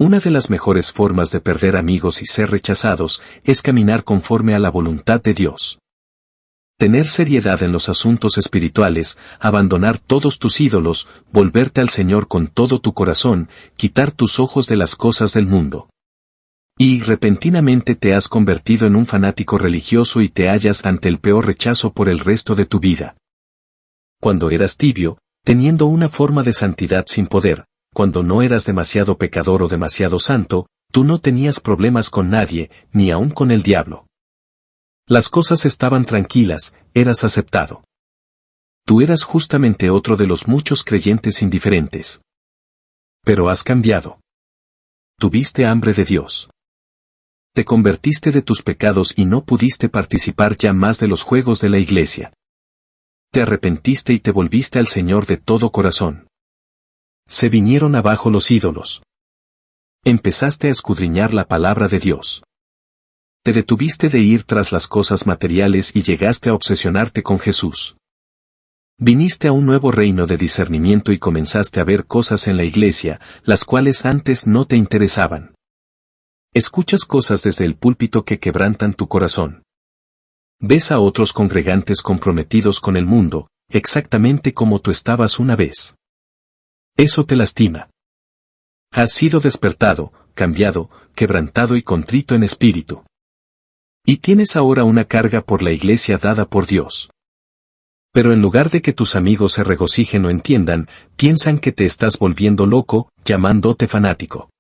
Una de las mejores formas de perder amigos y ser rechazados es caminar conforme a la voluntad de Dios. Tener seriedad en los asuntos espirituales, abandonar todos tus ídolos, volverte al Señor con todo tu corazón, quitar tus ojos de las cosas del mundo. Y repentinamente te has convertido en un fanático religioso y te hallas ante el peor rechazo por el resto de tu vida. Cuando eras tibio, teniendo una forma de santidad sin poder, cuando no eras demasiado pecador o demasiado santo, tú no tenías problemas con nadie, ni aun con el diablo. Las cosas estaban tranquilas, eras aceptado. Tú eras justamente otro de los muchos creyentes indiferentes. Pero has cambiado. Tuviste hambre de Dios. Te convertiste de tus pecados y no pudiste participar ya más de los juegos de la iglesia. Te arrepentiste y te volviste al Señor de todo corazón. Se vinieron abajo los ídolos. Empezaste a escudriñar la palabra de Dios. Te detuviste de ir tras las cosas materiales y llegaste a obsesionarte con Jesús. Viniste a un nuevo reino de discernimiento y comenzaste a ver cosas en la iglesia, las cuales antes no te interesaban. Escuchas cosas desde el púlpito que quebrantan tu corazón. Ves a otros congregantes comprometidos con el mundo, exactamente como tú estabas una vez. Eso te lastima. Has sido despertado, cambiado, quebrantado y contrito en espíritu. Y tienes ahora una carga por la iglesia dada por Dios. Pero en lugar de que tus amigos se regocijen o entiendan, piensan que te estás volviendo loco, llamándote fanático.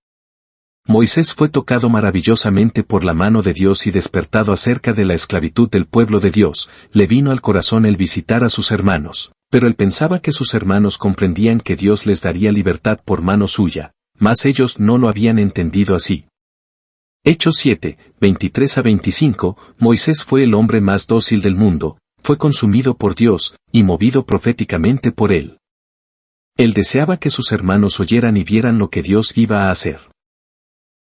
Moisés fue tocado maravillosamente por la mano de Dios y despertado acerca de la esclavitud del pueblo de Dios, le vino al corazón el visitar a sus hermanos, pero él pensaba que sus hermanos comprendían que Dios les daría libertad por mano suya, mas ellos no lo habían entendido así. Hechos 7, 23 a 25, Moisés fue el hombre más dócil del mundo, fue consumido por Dios, y movido proféticamente por él. Él deseaba que sus hermanos oyeran y vieran lo que Dios iba a hacer.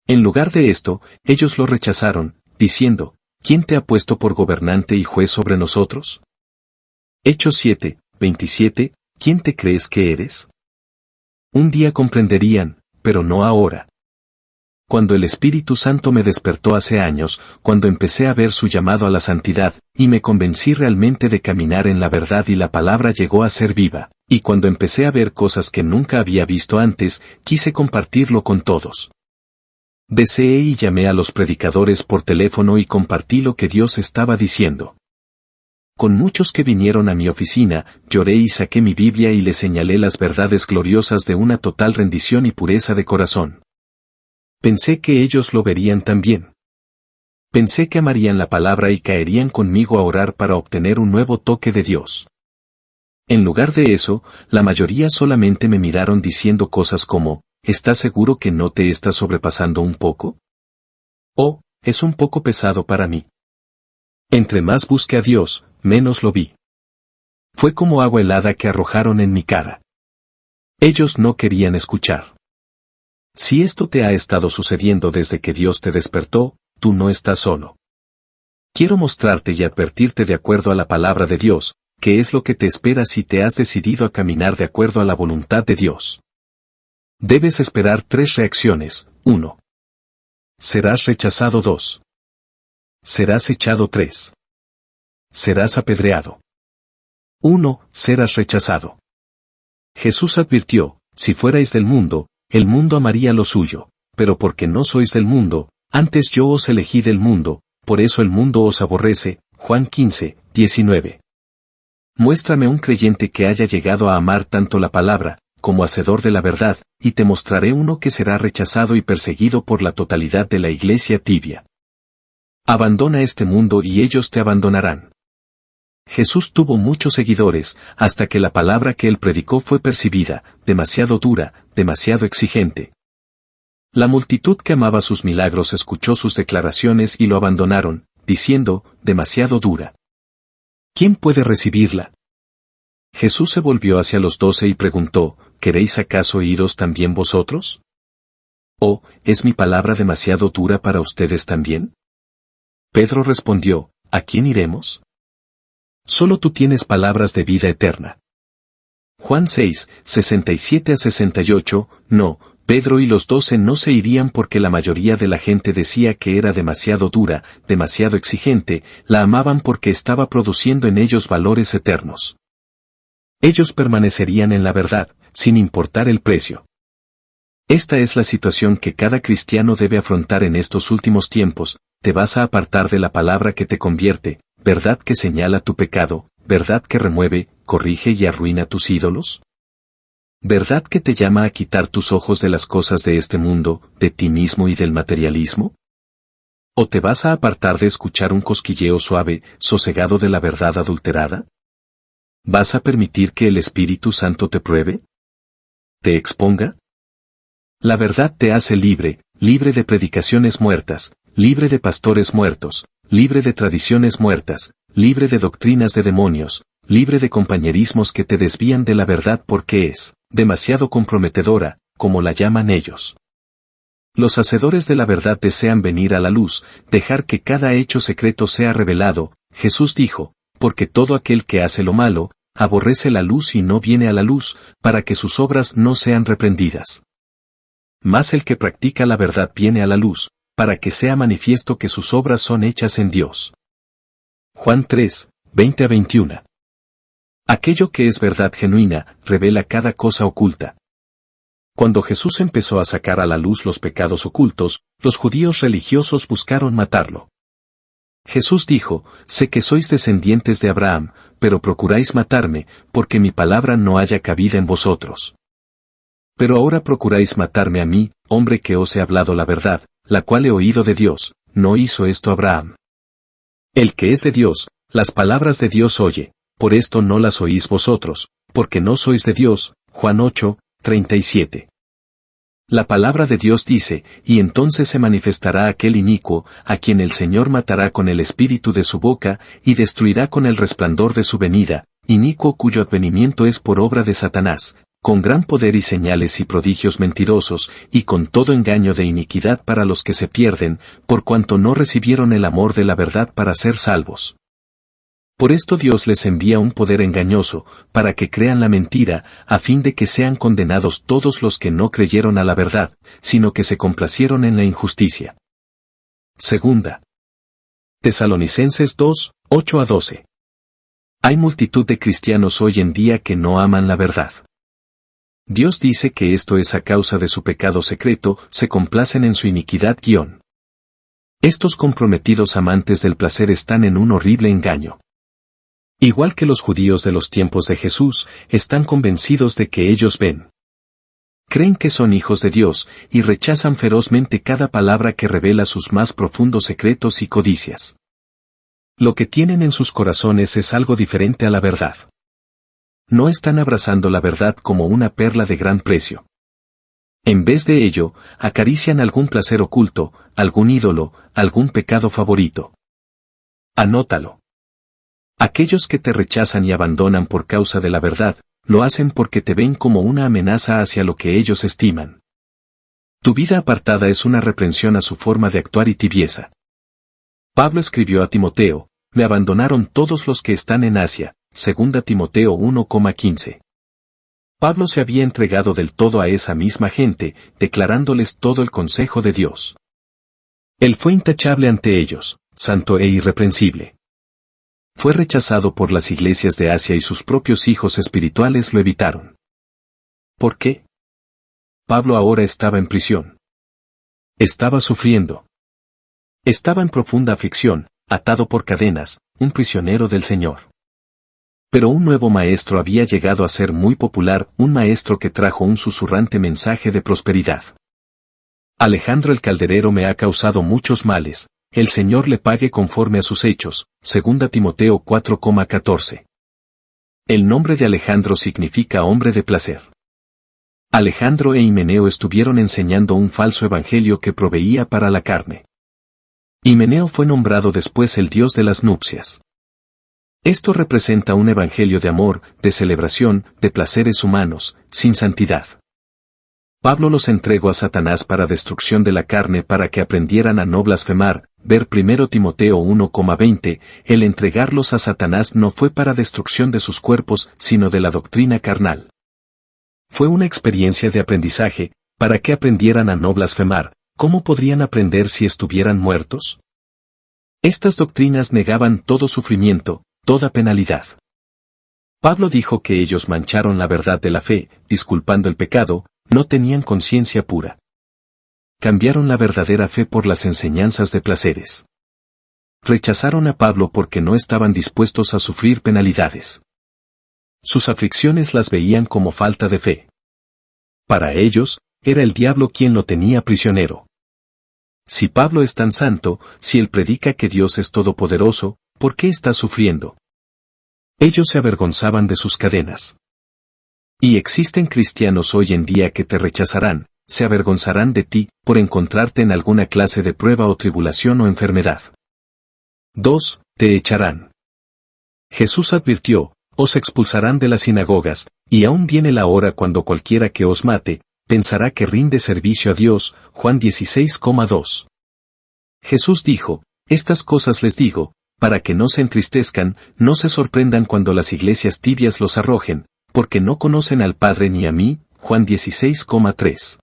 En lugar de esto, ellos lo rechazaron, diciendo, ¿quién te ha puesto por gobernante y juez sobre nosotros? Hechos 7, 27, ¿quién te crees que eres? Un día comprenderían, pero no ahora. Cuando el Espíritu Santo me despertó hace años, cuando empecé a ver su llamado a la santidad, y me convencí realmente de caminar en la verdad y la palabra llegó a ser viva, y cuando empecé a ver cosas que nunca había visto antes, quise compartirlo con todos. Deseé y llamé a los predicadores por teléfono y compartí lo que Dios estaba diciendo. Con muchos que vinieron a mi oficina, lloré y saqué mi Biblia y les señalé las verdades gloriosas de una total rendición y pureza de corazón. Pensé que ellos lo verían también. Pensé que amarían la palabra y caerían conmigo a orar para obtener un nuevo toque de Dios. En lugar de eso, la mayoría solamente me miraron diciendo cosas como, ¿estás seguro que no te estás sobrepasando un poco? Oh, es un poco pesado para mí. Entre más busqué a Dios, menos lo vi. Fue como agua helada que arrojaron en mi cara. Ellos no querían escuchar. Si esto te ha estado sucediendo desde que Dios te despertó, tú no estás solo. Quiero mostrarte y advertirte de acuerdo a la palabra de Dios, qué es lo que te espera si te has decidido a caminar de acuerdo a la voluntad de Dios. Debes esperar 3 reacciones. 1. Serás rechazado. 2. Serás echado. 3. Serás apedreado. 1. Serás rechazado. Jesús advirtió, si fuerais del mundo, el mundo amaría lo suyo, pero porque no sois del mundo, antes yo os elegí del mundo, por eso el mundo os aborrece. Juan 15, 19. Muéstrame un creyente que haya llegado a amar tanto la palabra, como hacedor de la verdad, y te mostraré uno que será rechazado y perseguido por la totalidad de la iglesia tibia. Abandona este mundo y ellos te abandonarán. Jesús tuvo muchos seguidores, hasta que la palabra que él predicó fue percibida, demasiado dura, demasiado exigente. La multitud que amaba sus milagros escuchó sus declaraciones y lo abandonaron, diciendo, demasiado dura. ¿Quién puede recibirla? Jesús se volvió hacia los 12 y preguntó, ¿queréis acaso iros también vosotros? ¿O, es mi palabra demasiado dura para ustedes también? Pedro respondió, ¿a quién iremos? Solo tú tienes palabras de vida eterna. Juan 6, 67 a 68, no, Pedro y los 12 no se irían porque la mayoría de la gente decía que era demasiado dura, demasiado exigente, la amaban porque estaba produciendo en ellos valores eternos. Ellos permanecerían en la verdad, sin importar el precio. Esta es la situación que cada cristiano debe afrontar en estos últimos tiempos. Te vas a apartar de la palabra que te convierte, verdad que señala tu pecado, verdad que remueve, corrige y arruina tus ídolos. ¿Verdad que te llama a quitar tus ojos de las cosas de este mundo, de ti mismo y del materialismo? ¿O te vas a apartar de escuchar un cosquilleo suave, sosegado de la verdad adulterada? ¿Vas a permitir que el Espíritu Santo te pruebe? ¿Te exponga? La verdad te hace libre, libre de predicaciones muertas, libre de pastores muertos, libre de tradiciones muertas, libre de doctrinas de demonios, libre de compañerismos que te desvían de la verdad porque es demasiado comprometedora, como la llaman ellos. Los hacedores de la verdad desean venir a la luz, dejar que cada hecho secreto sea revelado. Jesús dijo, porque todo aquel que hace lo malo, aborrece la luz y no viene a la luz, para que sus obras no sean reprendidas. Mas el que practica la verdad viene a la luz, para que sea manifiesto que sus obras son hechas en Dios. Juan 3, 20-21. Aquello que es verdad genuina, revela cada cosa oculta. Cuando Jesús empezó a sacar a la luz los pecados ocultos, los judíos religiosos buscaron matarlo. Jesús dijo, sé que sois descendientes de Abraham, pero procuráis matarme, porque mi palabra no haya cabida en vosotros. Pero ahora procuráis matarme a mí, hombre que os he hablado la verdad, la cual he oído de Dios, no hizo esto Abraham. El que es de Dios, las palabras de Dios oye, por esto no las oís vosotros, porque no sois de Dios. Juan 8, 37. La palabra de Dios dice, y entonces se manifestará aquel inicuo, a quien el Señor matará con el espíritu de su boca, y destruirá con el resplandor de su venida, inicuo cuyo advenimiento es por obra de Satanás, con gran poder y señales y prodigios mentirosos, y con todo engaño de iniquidad para los que se pierden, por cuanto no recibieron el amor de la verdad para ser salvos. Por esto Dios les envía un poder engañoso, para que crean la mentira, a fin de que sean condenados todos los que no creyeron a la verdad, sino que se complacieron en la injusticia. Segunda. Tesalonicenses 2, 8-12. Hay multitud de cristianos hoy en día que no aman la verdad. Dios dice que esto es a causa de su pecado secreto, se complacen en su iniquidad. Estos comprometidos amantes del placer están en un horrible engaño. Igual que los judíos de los tiempos de Jesús, están convencidos de que ellos ven. Creen que son hijos de Dios, y rechazan ferozmente cada palabra que revela sus más profundos secretos y codicias. Lo que tienen en sus corazones es algo diferente a la verdad. No están abrazando la verdad como una perla de gran precio. En vez de ello, acarician algún placer oculto, algún ídolo, algún pecado favorito. Anótalo. Aquellos que te rechazan y abandonan por causa de la verdad, lo hacen porque te ven como una amenaza hacia lo que ellos estiman. Tu vida apartada es una reprensión a su forma de actuar y tibieza. Pablo escribió a Timoteo, me abandonaron todos los que están en Asia, 2 Timoteo 1,15. Pablo se había entregado del todo a esa misma gente, declarándoles todo el consejo de Dios. Él fue intachable ante ellos, santo e irreprensible. Fue rechazado por las iglesias de Asia y sus propios hijos espirituales lo evitaron. ¿Por qué? Pablo ahora estaba en prisión. Estaba sufriendo. Estaba en profunda aflicción, atado por cadenas, un prisionero del Señor. Pero un nuevo maestro había llegado a ser muy popular, un maestro que trajo un susurrante mensaje de prosperidad. Alejandro el calderero me ha causado muchos males, el Señor le pague conforme a sus hechos, 2 Timoteo 4,14. El nombre de Alejandro significa hombre de placer. Alejandro e Himeneo estuvieron enseñando un falso evangelio que proveía para la carne. Himeneo fue nombrado después el dios de las nupcias. Esto representa un evangelio de amor, de celebración, de placeres humanos, sin santidad. Pablo los entregó a Satanás para destrucción de la carne para que aprendieran a no blasfemar, ver 1 Timoteo 1,20, el entregarlos a Satanás no fue para destrucción de sus cuerpos, sino de la doctrina carnal. Fue una experiencia de aprendizaje, Para que aprendieran a no blasfemar, ¿cómo podrían aprender si estuvieran muertos? Estas doctrinas negaban todo sufrimiento, toda penalidad. Pablo dijo que ellos mancharon la verdad de la fe, disculpando el pecado, no tenían conciencia pura. Cambiaron la verdadera fe por las enseñanzas de placeres. Rechazaron a Pablo porque no estaban dispuestos a sufrir penalidades. Sus aflicciones las veían como falta de fe. Para ellos, era el diablo quien lo tenía prisionero. Si Pablo es tan santo, si él predica que Dios es todopoderoso, ¿por qué está sufriendo? Ellos se avergonzaban de sus cadenas. Y existen cristianos hoy en día que te rechazarán, se avergonzarán de ti, por encontrarte en alguna clase de prueba o tribulación o enfermedad. 2. Te echarán. Jesús advirtió, os expulsarán de las sinagogas, y aún viene la hora cuando cualquiera que os mate, pensará que rinde servicio a Dios. Juan 16,2. Jesús dijo, estas cosas les digo, para que no se entristezcan, no se sorprendan cuando las iglesias tibias los arrojen, porque no conocen al Padre ni a mí. Juan 16,3.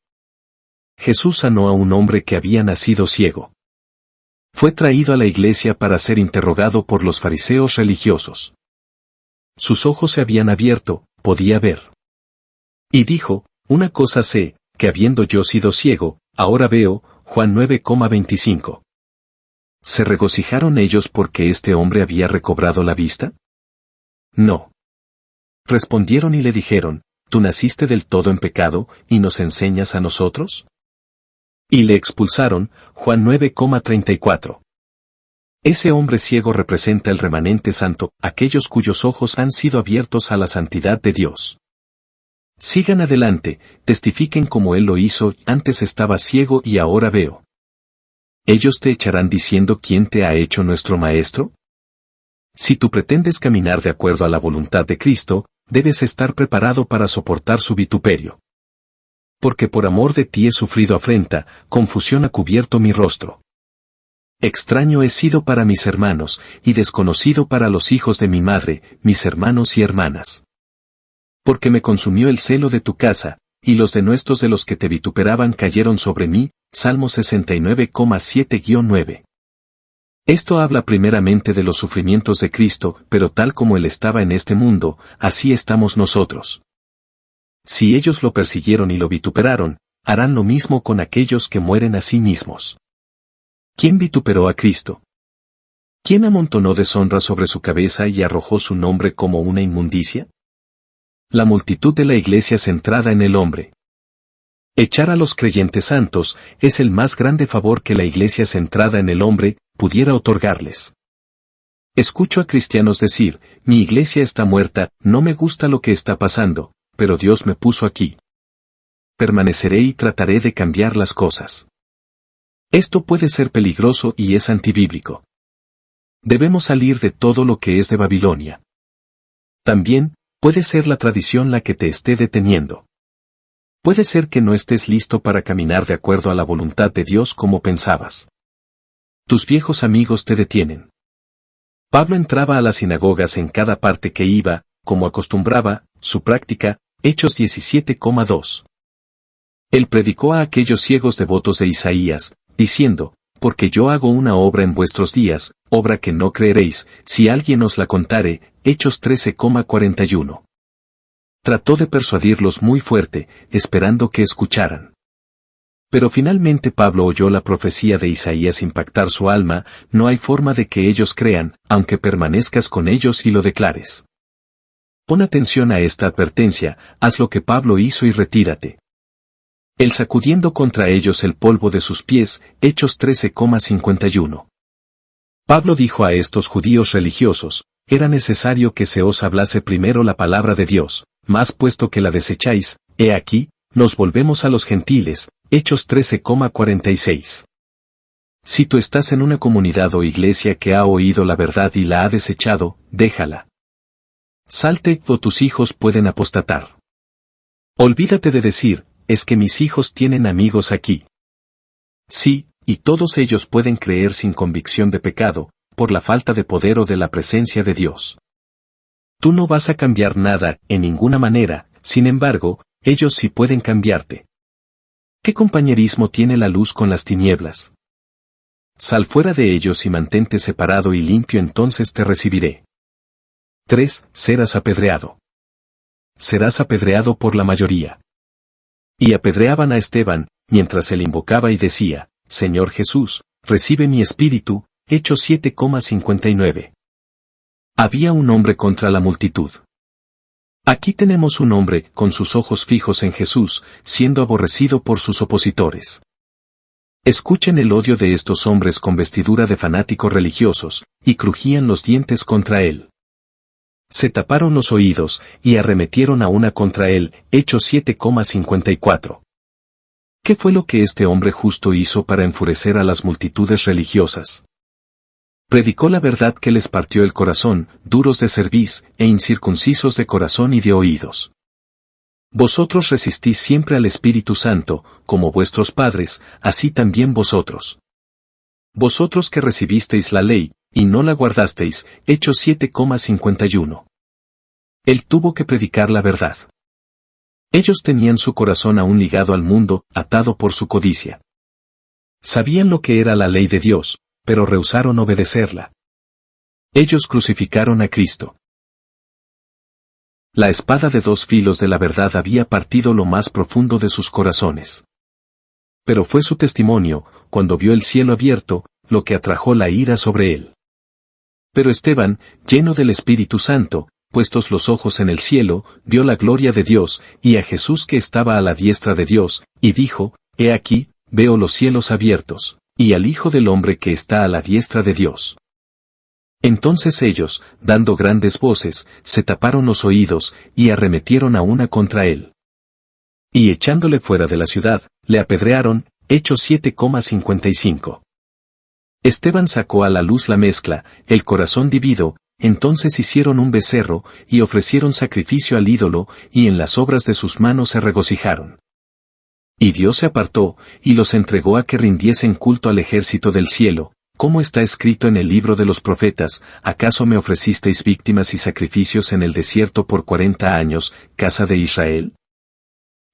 Jesús sanó a un hombre que había nacido ciego. Fue traído a la iglesia para ser interrogado por los fariseos religiosos. Sus ojos se habían abierto, podía ver. Y dijo, una cosa sé, que habiendo yo sido ciego, ahora veo. Juan 9,25. ¿Se regocijaron ellos porque este hombre había recobrado la vista? No. Respondieron y le dijeron, ¿tú naciste del todo en pecado, y nos enseñas a nosotros? Y le expulsaron. Juan 9,34. Ese hombre ciego representa el remanente santo, aquellos cuyos ojos han sido abiertos a la santidad de Dios. Sigan adelante, testifiquen como Él lo hizo, antes estaba ciego y ahora veo. ¿Ellos te echarán diciendo quién te ha hecho nuestro Maestro? Si tú pretendes caminar de acuerdo a la voluntad de Cristo, debes estar preparado para soportar su vituperio. Porque por amor de ti he sufrido afrenta, confusión ha cubierto mi rostro. Extraño he sido para mis hermanos, y desconocido para los hijos de mi madre, mis hermanos y hermanas. Porque me consumió el celo de tu casa, y los denuestos de los que te vituperaban cayeron sobre mí. Salmo 69,7-9. Esto habla primeramente de los sufrimientos de Cristo, pero tal como Él estaba en este mundo, así estamos nosotros. Si ellos lo persiguieron y lo vituperaron, harán lo mismo con aquellos que mueren a sí mismos. ¿Quién vituperó a Cristo? ¿Quién amontonó deshonra sobre su cabeza y arrojó su nombre como una inmundicia? La multitud de la iglesia centrada en el hombre. Echar a los creyentes santos es el más grande favor que la iglesia centrada en el hombre pudiera otorgarles. Escucho a cristianos decir, mi iglesia está muerta, no me gusta lo que está pasando, pero Dios me puso aquí. Permaneceré y trataré de cambiar las cosas. Esto puede ser peligroso y es antibíblico. Debemos salir de todo lo que es de Babilonia. También, puede ser la tradición la que te esté deteniendo. Puede ser que no estés listo para caminar de acuerdo a la voluntad de Dios como pensabas. Tus viejos amigos te detienen. Pablo entraba a las sinagogas en cada parte que iba, como acostumbraba, su práctica, Hechos 17,2. Él predicó a aquellos ciegos devotos de Isaías, diciendo, porque yo hago una obra en vuestros días, obra que no creeréis, si alguien os la contare. Hechos 13,41. Trató de persuadirlos muy fuerte, esperando que escucharan. Pero finalmente Pablo oyó la profecía de Isaías impactar su alma, no hay forma de que ellos crean, aunque permanezcas con ellos y lo declares. Pon atención a esta advertencia, haz lo que Pablo hizo y retírate. Él sacudiendo contra ellos el polvo de sus pies. Hechos 13,51. Pablo dijo a estos judíos religiosos, era necesario que se os hablase primero la palabra de Dios, mas puesto que la desecháis, he aquí, nos volvemos a los gentiles. Hechos 13,46. Si tú estás en una comunidad o iglesia que ha oído la verdad y la ha desechado, déjala. Salte o tus hijos pueden apostatar. Olvídate de decir, es que mis hijos tienen amigos aquí. Sí, y todos ellos pueden creer sin convicción de pecado, por la falta de poder o de la presencia de Dios. Tú no vas a cambiar nada, en ninguna manera, sin embargo, ellos sí pueden cambiarte. ¿Qué compañerismo tiene la luz con las tinieblas? Sal fuera de ellos y mantente separado y limpio, entonces te recibiré. 3. Serás apedreado. Serás apedreado por la mayoría. Y apedreaban a Esteban, mientras él invocaba y decía, Señor Jesús, recibe mi espíritu. Hechos 7,59. Había un hombre contra la multitud. Aquí tenemos un hombre, con sus ojos fijos en Jesús, siendo aborrecido por sus opositores. Escuchen el odio de estos hombres con vestidura de fanáticos religiosos, y crujían los dientes contra él. Se taparon los oídos, y arremetieron a una contra él. Hechos 7,54. ¿Qué fue lo que este hombre justo hizo para enfurecer a las multitudes religiosas? Predicó la verdad que les partió el corazón, duros de cerviz, e incircuncisos de corazón y de oídos. Vosotros resistís siempre al Espíritu Santo, como vuestros padres, así también vosotros. Vosotros que recibisteis la ley, y no la guardasteis. Hechos 7,51. Él tuvo que predicar la verdad. Ellos tenían su corazón aún ligado al mundo, atado por su codicia. Sabían lo que era la ley de Dios, pero rehusaron obedecerla. Ellos crucificaron a Cristo. La espada de dos filos de la verdad había partido lo más profundo de sus corazones. Pero fue su testimonio, cuando vio el cielo abierto, lo que atrajo la ira sobre él. Pero Esteban, lleno del Espíritu Santo, puestos los ojos en el cielo, vio la gloria de Dios, y a Jesús que estaba a la diestra de Dios, y dijo, He aquí, veo los cielos abiertos, y al Hijo del Hombre que está a la diestra de Dios. Entonces ellos, dando grandes voces, se taparon los oídos, y arremetieron a una contra él. Y echándole fuera de la ciudad, le apedrearon. Hechos 7,55. Esteban sacó a la luz la mezcla, el corazón dividido, entonces hicieron un becerro, y ofrecieron sacrificio al ídolo, y en las obras de sus manos se regocijaron. Y Dios se apartó, y los entregó a que rindiesen culto al ejército del cielo, como está escrito en el libro de los profetas, ¿acaso me ofrecisteis víctimas y sacrificios en el desierto por 40 años, casa de Israel?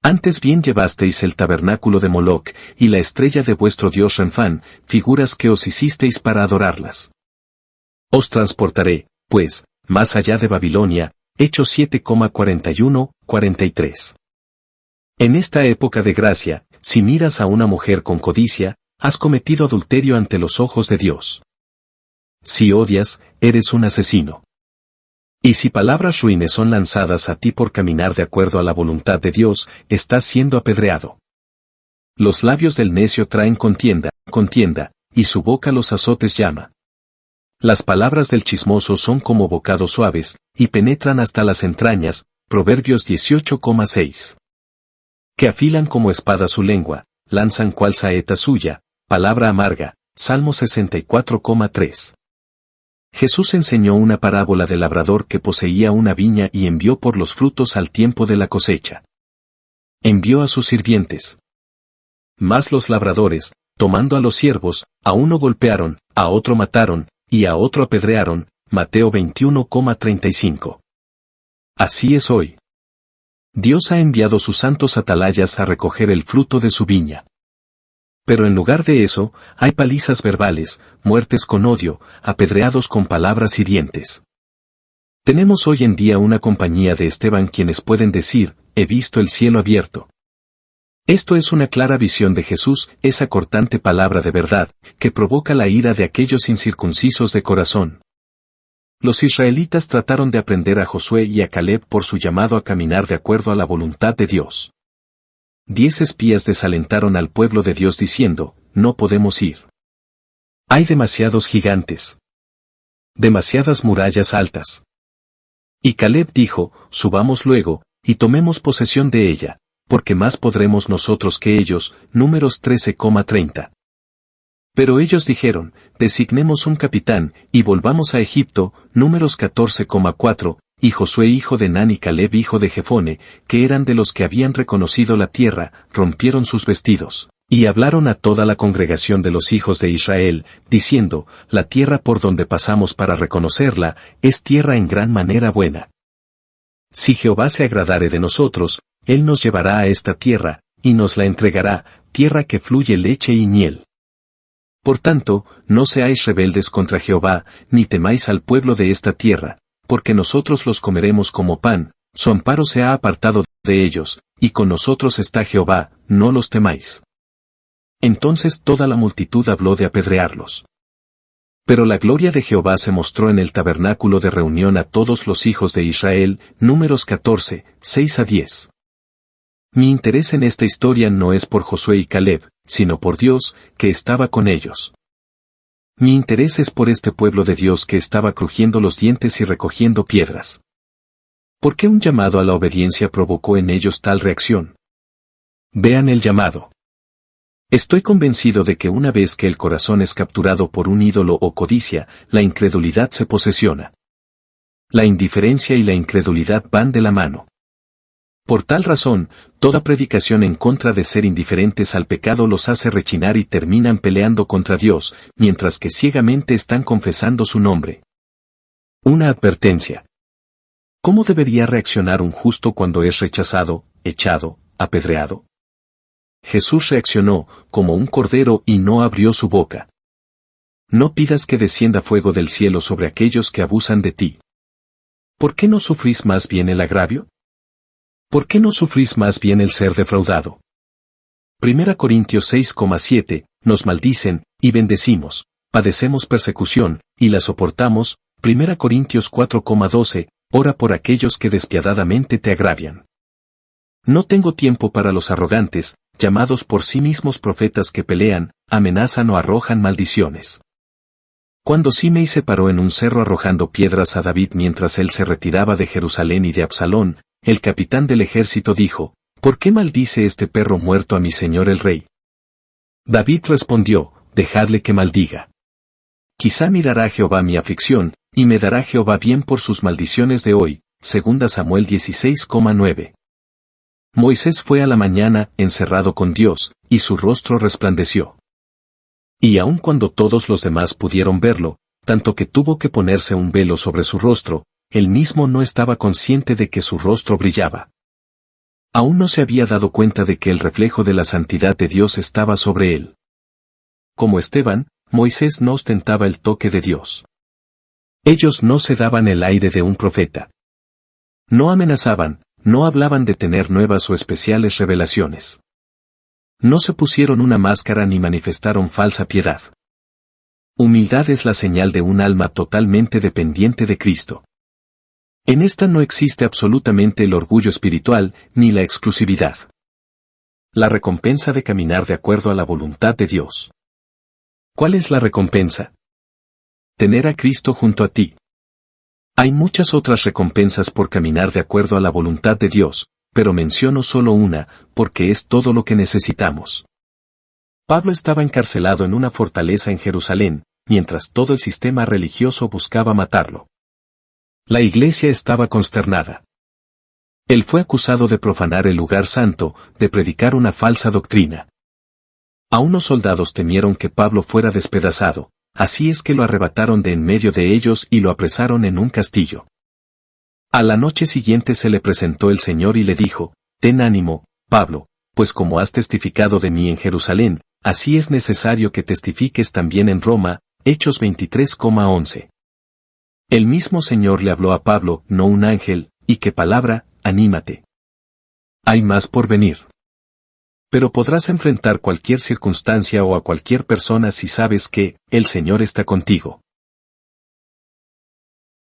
Antes bien llevasteis el tabernáculo de Moloc, y la estrella de vuestro dios Renfán, figuras que os hicisteis para adorarlas. Os transportaré, pues, más allá de Babilonia. Hechos 7,41-43. En esta época de gracia, si miras a una mujer con codicia, has cometido adulterio ante los ojos de Dios. Si odias, eres un asesino. Y si palabras ruines son lanzadas a ti por caminar de acuerdo a la voluntad de Dios, estás siendo apedreado. Los labios del necio traen contienda, y su boca los azotes llama. Las palabras del chismoso son como bocados suaves, y penetran hasta las entrañas. Proverbios 18,6. Que afilan como espada su lengua, lanzan cual saeta suya, palabra amarga. Salmo 64,3. Jesús enseñó una parábola del labrador que poseía una viña y envió por los frutos al tiempo de la cosecha. Envió a sus sirvientes. Mas los labradores, tomando a los siervos, a uno golpearon, a otro mataron, y a otro apedrearon. Mateo 21,35. Así es hoy. Dios ha enviado sus santos atalayas a recoger el fruto de su viña. Pero en lugar de eso, hay palizas verbales, muertes con odio, apedreados con palabras hirientes. Tenemos hoy en día una compañía de Esteban quienes pueden decir, he visto el cielo abierto. Esto es una clara visión de Jesús, esa cortante palabra de verdad, que provoca la ira de aquellos incircuncisos de corazón. Los israelitas trataron de aprender a Josué y a Caleb por su llamado a caminar de acuerdo a la voluntad de Dios. 10 espías desalentaron al pueblo de Dios diciendo, no podemos ir. Hay demasiados gigantes. Demasiadas murallas altas. Y Caleb dijo, subamos luego, y tomemos posesión de ella, porque más podremos nosotros que ellos. Números 13,30. Pero ellos dijeron, designemos un capitán, y volvamos a Egipto. Números 14,4, y Josué hijo de Nun y Caleb hijo de Jefone, que eran de los que habían reconocido la tierra, rompieron sus vestidos, y hablaron a toda la congregación de los hijos de Israel, diciendo, la tierra por donde pasamos para reconocerla, es tierra en gran manera buena. Si Jehová se agradare de nosotros, Él nos llevará a esta tierra, y nos la entregará, tierra que fluye leche y miel. Por tanto, no seáis rebeldes contra Jehová, ni temáis al pueblo de esta tierra, porque nosotros los comeremos como pan, su amparo se ha apartado de ellos, y con nosotros está Jehová, no los temáis. Entonces toda la multitud habló de apedrearlos. Pero la gloria de Jehová se mostró en el tabernáculo de reunión a todos los hijos de Israel, Números 14, 6-10. Mi interés en esta historia no es por Josué y Caleb, sino por Dios, que estaba con ellos. Mi interés es por este pueblo de Dios que estaba crujiendo los dientes y recogiendo piedras. ¿Por qué un llamado a la obediencia provocó en ellos tal reacción? Vean el llamado. Estoy convencido de que una vez que el corazón es capturado por un ídolo o codicia, la incredulidad se posesiona. La indiferencia y la incredulidad van de la mano. Por tal razón, toda predicación en contra de ser indiferentes al pecado los hace rechinar y terminan peleando contra Dios, mientras que ciegamente están confesando su nombre. Una advertencia. ¿Cómo debería reaccionar un justo cuando es rechazado, echado, apedreado? Jesús reaccionó, como un cordero y no abrió su boca. No pidas que descienda fuego del cielo sobre aquellos que abusan de ti. ¿Por qué no sufrís más bien el agravio? ¿Por qué no sufrís más bien el ser defraudado? 1 Corintios 6,7, nos maldicen, y bendecimos, padecemos persecución, y la soportamos, 1 Corintios 4,12, ora por aquellos que despiadadamente te agravian. No tengo tiempo para los arrogantes, llamados por sí mismos profetas que pelean, amenazan o arrojan maldiciones. Cuando Simei se paró en un cerro arrojando piedras a David mientras él se retiraba de Jerusalén y de Absalón, el capitán del ejército dijo, ¿por qué maldice este perro muerto a mi señor el rey? David respondió, dejadle que maldiga. Quizá mirará Jehová mi aflicción, y me dará Jehová bien por sus maldiciones de hoy, 2 Samuel 16,9. Moisés fue a la mañana, encerrado con Dios, y su rostro resplandeció. Y aun cuando todos los demás pudieron verlo, tanto que tuvo que ponerse un velo sobre su rostro, él mismo no estaba consciente de que su rostro brillaba. Aún no se había dado cuenta de que el reflejo de la santidad de Dios estaba sobre él. Como Esteban, Moisés no ostentaba el toque de Dios. Ellos no se daban el aire de un profeta. No amenazaban, no hablaban de tener nuevas o especiales revelaciones. No se pusieron una máscara ni manifestaron falsa piedad. Humildad es la señal de un alma totalmente dependiente de Cristo. En esta no existe absolutamente el orgullo espiritual, ni la exclusividad. La recompensa de caminar de acuerdo a la voluntad de Dios. ¿Cuál es la recompensa? Tener a Cristo junto a ti. Hay muchas otras recompensas por caminar de acuerdo a la voluntad de Dios, pero menciono solo una, porque es todo lo que necesitamos. Pablo estaba encarcelado en una fortaleza en Jerusalén, mientras todo el sistema religioso buscaba matarlo. La iglesia estaba consternada. Él fue acusado de profanar el lugar santo, de predicar una falsa doctrina. A unos soldados temieron que Pablo fuera despedazado, así es que lo arrebataron de en medio de ellos y lo apresaron en un castillo. A la noche siguiente se le presentó el Señor y le dijo, ten ánimo, Pablo, pues como has testificado de mí en Jerusalén, así es necesario que testifiques también en Roma, Hechos 23,11. El mismo Señor le habló a Pablo, no un ángel, y qué palabra, anímate. Hay más por venir. Pero podrás enfrentar cualquier circunstancia o a cualquier persona si sabes que, el Señor está contigo.